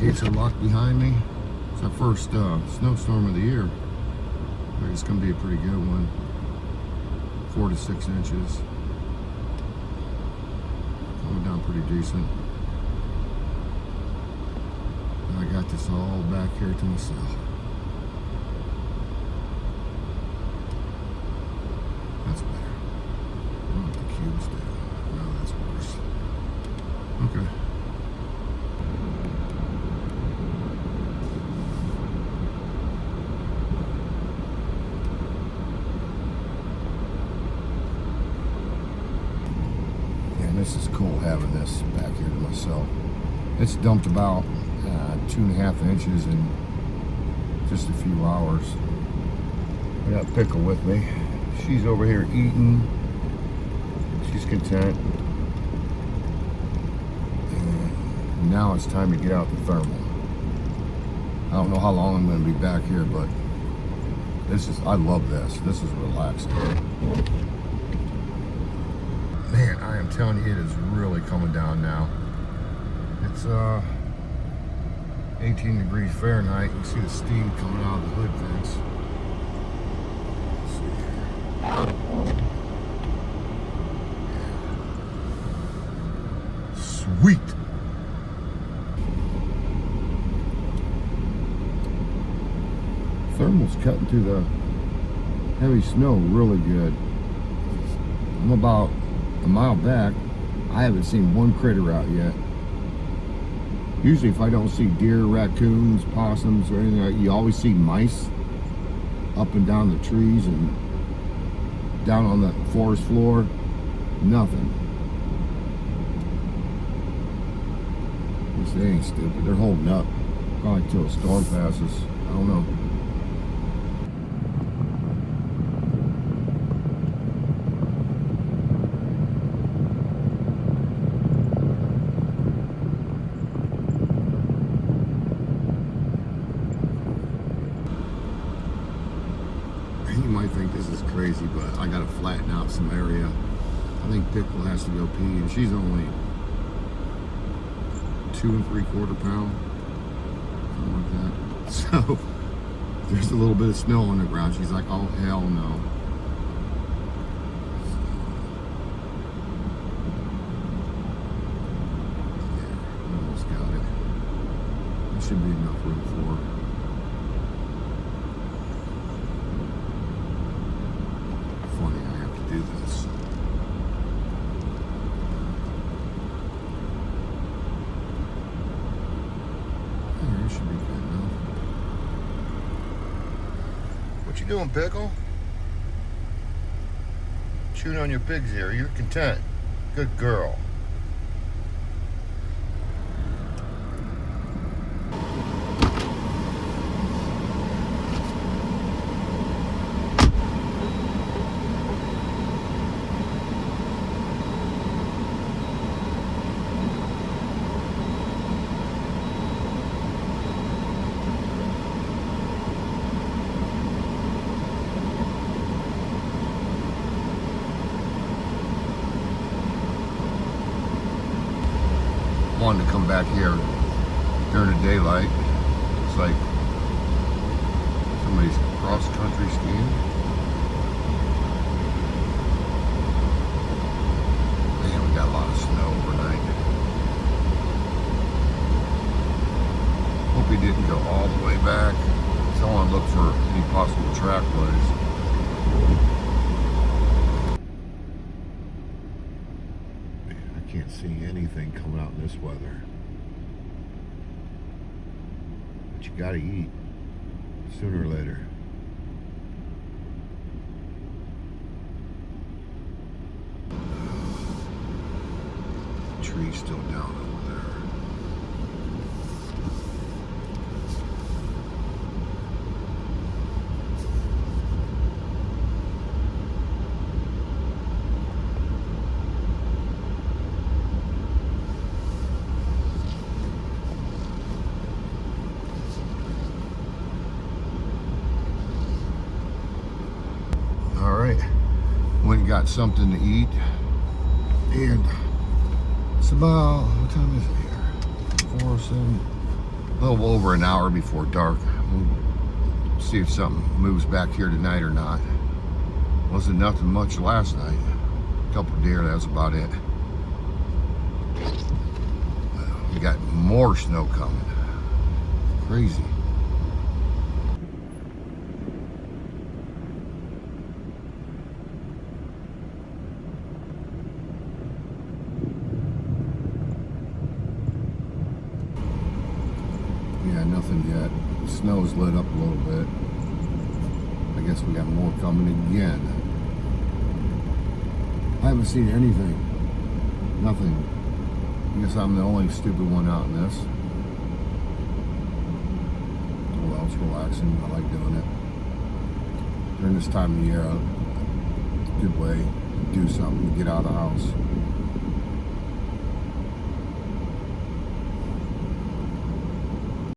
Gates are locked behind me. It's our first snowstorm of the year. I think it's going to be a pretty good one. 4 to 6 inches. Coming down pretty decent. And I got this all back here to myself. That's better. Oh, the cube's down. No, that's worse. Okay. This is cool having this back here to myself. It's dumped about 2.5 inches in just a few hours. I got Pickle with me. She's over here eating. She's content. And now it's time to get out the thermal. I don't know how long I'm going to be back here, but I love this. This is relaxing. Man, I am telling you, it is really coming down now. It's 18 degrees Fahrenheit. You can see the steam coming out of the hood vents. Let's see here. Sweet. Thermal's cutting through the heavy snow really good. I'm about a mile back. I haven't seen one critter out yet. Usually if I don't see deer, raccoons, possums, or anything like that, you always see mice up and down the trees and down on the forest floor. Nothing. They ain't stupid. They're holding up. Probably until a storm passes. I don't know. You might think this is crazy, but I gotta flatten out some area. I think Pickle has to go pee, and she's only 2 3/4 pounds, something like that. So there's a little bit of snow on the ground. She's like, "Oh hell no!" Yeah, almost got it. There should be enough room for her. Do this. There, it should be good enough. What you doing, Pickle? Chewing on your pig's ear. You're content. Good girl. Wanted to come back here during the daylight. It's like somebody's cross-country skiing. Man, we got a lot of snow overnight. Hope he didn't go all the way back. So I want to look for any possible track plays. Can't see anything coming out in this weather. But you gotta eat sooner or later. The tree's still down over there. Went and got something to eat, and it's about, what time is it here? 4:07. A little over an hour before dark. We'll see if something moves back here tonight or not. Wasn't nothing much last night. A couple deer, that was about it. We got more snow coming. Crazy. Yeah, nothing yet. The snow's lit up a little bit. I guess we got more coming again. I haven't seen anything. Nothing. I guess I'm the only stupid one out in this. Oh well, it's relaxing. I like doing it. During this time of year, a good way to do something, get out of the house.